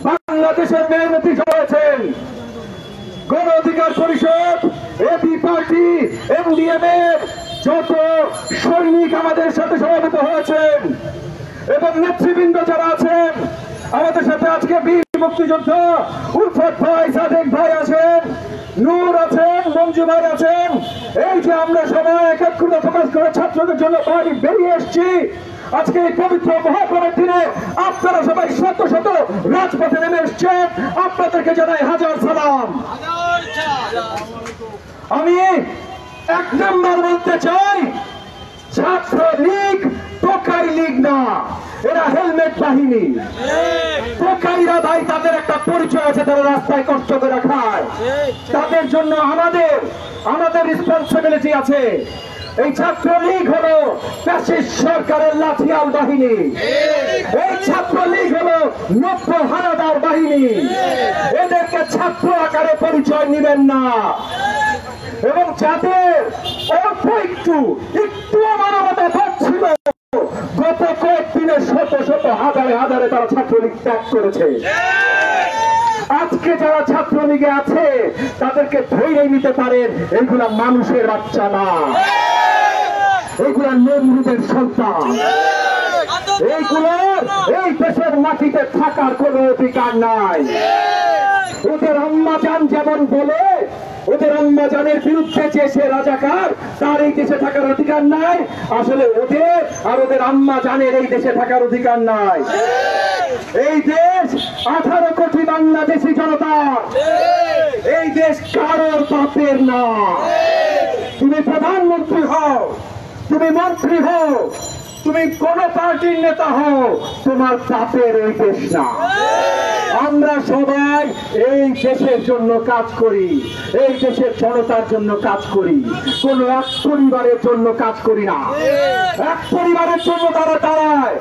বাংলাদেশের মেহনতি হয়েছেন গণ অধিকার পরিষদ, এবি পার্টি, এমডিএম এর যত সৈনিক আমাদের সাথে সমবেত হয়েছেন এবং নেতৃবৃন্দ যারা আছেন আমাদের সাথে। আজকে বীর মুক্তিযোদ্ধা উলফত ভাই, সাদেক ভাই আছেন, নূর আছেন, মঞ্জু ভাই আছেন। এই যে আমরা সবাই একাত্মতা প্রকাশ করে ছাত্রদের জন্য বাড়ি বেরিয়ে এসেছি আজকে এই পবিত্র মহাপর্বের দিনে, আপনারা সবাই শত শত রাজপথে নেমে এসছেন, আপনাদেরকে জানাই হাজার সালাম। আমি এক নম্বর বলতে চাই, ছাত্র লীগ টোকাই লীগ না, এরা হেলমেট বাহিনী। টোকাইরা ভাই তাদের একটা পরিচয় আছে, তারা রাস্তায় কষ্ট করে খায়, তাদের জন্য আমাদের রেসপন্সিবিলিটি আছে। এই ছাত্রলীগ হলো ফ্যাসিস্ট সরকারের লাঠিয়াল বাহিনী, এই ছাত্রলীগ হলো নব্য হানাদার বাহিনী। এদেরকে ছাত্র আকারে পরিচয় নিবেন না। এবং যাদের অল্প একটু মানবতা বোধ ছিল, গত কয়েকদিনে শত শত হাজারে হাজারে তারা ছাত্রলীগ ত্যাগ করেছে। আজকে যারা ছাত্রলীগে আছে তাদেরকে ধরে নিতে পারেন, এইগুলা মানুষের বাচ্চা না, এইগুলা নমরুদের সন্তান। এইগুলোর এই দেশের মাটিতে থাকার কোনো অধিকার নাই। ওদের আম্মাজান যেমন বলে, ওদের আম্মাজানের বিরুদ্ধে যে সে রাজাকার, তার এই দেশে থাকার অধিকার নাই। আসলে ওদের আর ওদের আম্মাজানের এই দেশে থাকার অধিকার নাই। এই দেশ 18 কোটি বাংলাদেশি জনতা, এই দেশ কারোর বাপের না। তুমি প্রধানমন্ত্রী হও, তুমি মন্ত্রী হও, তুমি কোন পার্টির নেতা হও, তোমার বাপের এই দেশ না। আমরা সবাই এই দেশের জন্য কাজ করি, এই দেশের জনতার জন্য কাজ করি, কোন এক পরিবারের জন্য কাজ করি না। এক পরিবারের জন্য তারা দাঁড়ায়,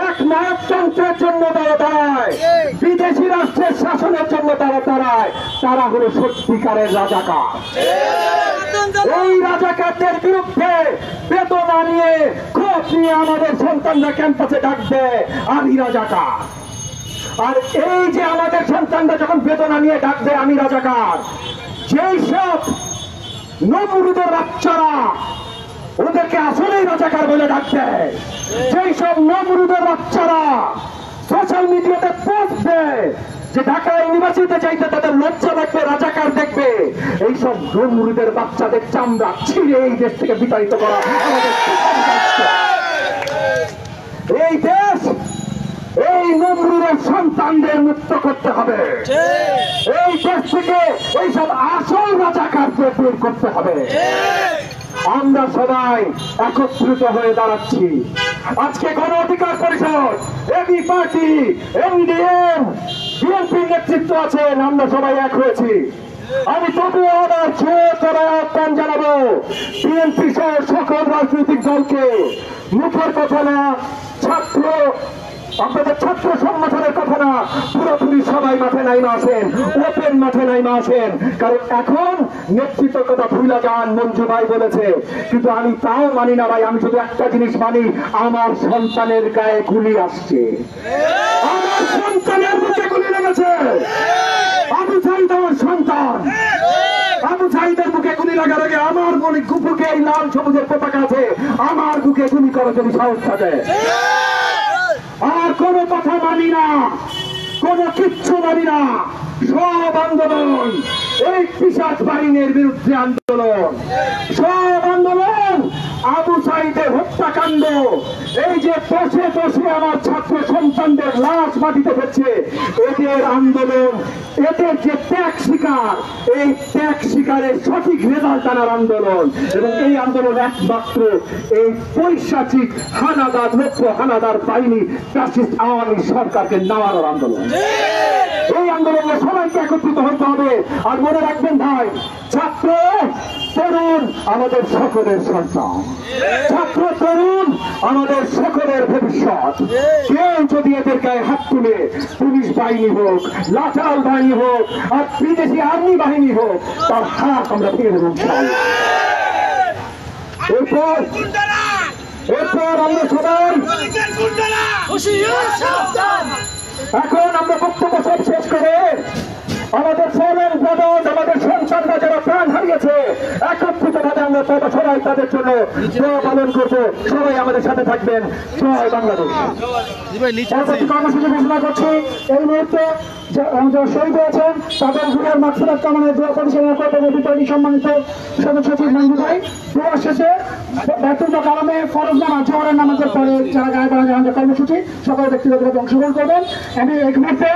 এক নায়কতন্ত্রের জন্য তারা দাঁড়ায়, বিদেশি রাষ্ট্রের শাসনের জন্য তারা দাঁড়ায়। তারা হলো সত্যিকারের রাজাকার। এই রাজাকারদের বিরুদ্ধে বেদনা নিয়ে, ক্ষোভ নিয়ে আমাদের সন্তানরা ক্যাম্পাসে ডাকবে আমি রাজাকার। আর এই যে আমাদের সন্তানরা যখন বেদনা নিয়ে ডাকবে আমি রাজাকার, যেই সব নমরুদের বাচ্চারা ওদেরকে আসলেই রাজাকার বলে ডাকবে, যেই সব নমরুদের বাচ্চারা সোশ্যাল মিডিয়াতে পোস্ট দেয় যে ঢাকা ইউনিভার্সিটিতে চাইতে তাদের লজ্জা লাগবে, রাজাকার দেখবে, এইসব নমরুদের বাচ্চাদের চামড়া ছিঁড়ে এই দেশ থেকে বিতাড়িত করা আমাদের। এই দেশ এই নমরুদের সন্তানদের মুক্ত করতে হবে। এই দেশ থেকে এইসব আসল রাজাকারদের বের করতে হবে। আমরা সবাই একত্রিত হয়ে দাঁড়াচ্ছি। আজকে গণ অধিকার পরিষদ, এবি পার্টি, এমডিএম, বিএনপির নেতৃত্ব আছেন, আমরা সবাই এক হয়েছি। আমি তবুও আবার জোর আহ্বান জানাবো বিএনপি সহ সকল রাজনৈতিক দলকে, মুখের কথা না, আপনাদের ছাত্র সংগঠনের কথা না, পুরোপুরি সবাই মাঠে নাইমা আসেন, ওপেন মাঠে নাইমা আসেন। কারণ এখন নেতৃত্ব কথা ভুলা যান, মঞ্জু ভাই বলেছে, কিন্তু আমি তাও মানি না ভাই। আমি শুধু একটা জিনিস মানি, আমার সন্তানের গায়ে গুলি আসছে, আমার সন্তানের বুকে গুলি লেগেছে। আবু সাঈদ আমার সন্তান, আবু সাঈদের বুকে গুলি লাগার আগে আমার বুকে এই লাল সবুজের পতাকা আছে, আমার বুকে গুলি করার যদি সাহস থাকে। আর কোন কথা মানি না, কোন কিচ্ছু মানি না। সব আন্দোলন এই পিশাচ বাহিনীর বিরুদ্ধে আন্দোলন, সব আন্দোলন আবু সাঈদের হত্যাকাণ্ড, এই যে বসে বসে আমার ছাত্র সন্তানদের লাশ মাটিতে ফেলছে, এদের আন্দোলন, এদের যে ত্যাগ শিকার, এই ত্যাগ শিকারের সঠিক রেজাল্ট আনার আন্দোলন। এবং এই আন্দোলন একমাত্র এই পৈশাচিক হানাদার নব্য হানাদার বাহিনী ফ্যাসিস্ট আওয়ামী সরকারকে নামানোর আন্দোলন। এই আন্দোলনে সবাইকে একত্রিত হতে হবে। আর মনে রাখবেন ভাই, ছাত্র তরুণ আমাদের সকলের সন্তান, ছাত্র তরুণ আমাদের সকলের ভবিষ্যৎ। কেউ যদি এদের গায়ে হাত তুলে, পুলিশ বাহিনী হোক, লাচাল বাহিনী হোক, আর বিদেশি আর্মি বাহিনী হোক, তার হাত আমরা ভেঙে দেব। এরপর আমরা সবাই এখন আমরা বক্তব্য বিশেষ করে আমাদের ফরেন ব্রাদার্স, আমাদের সন্তানরা যারা প্রাণ হারিয়েছে, একত্রিতভাবে আমরা সবাই তাদের জন্য দোয়া পালন করবো। সবাই আমাদের সাথে থাকবেন। জয় বাংলাদেশ। পরবর্তী কর্মসূচি ঘোষণা করছি। এই মুহূর্তে যারা শহীদ হয়েছেন তাদের গুণের মাগফিরাত কামনায় দোয়া পরিচালনা করবেন বিতরণী সম্মানিত সদস্য সচিব মঞ্জু ভাই। দোয়া শেষে ব্যক্তিগত কারণে ফরজ নামাজ জোহরের নামাজের পরে যারা গায়ে বাড়া কর্মসূচি সকল ব্যক্তিগতভাবে অংশগ্রহণ করবেন। আমি এক মুহূর্তে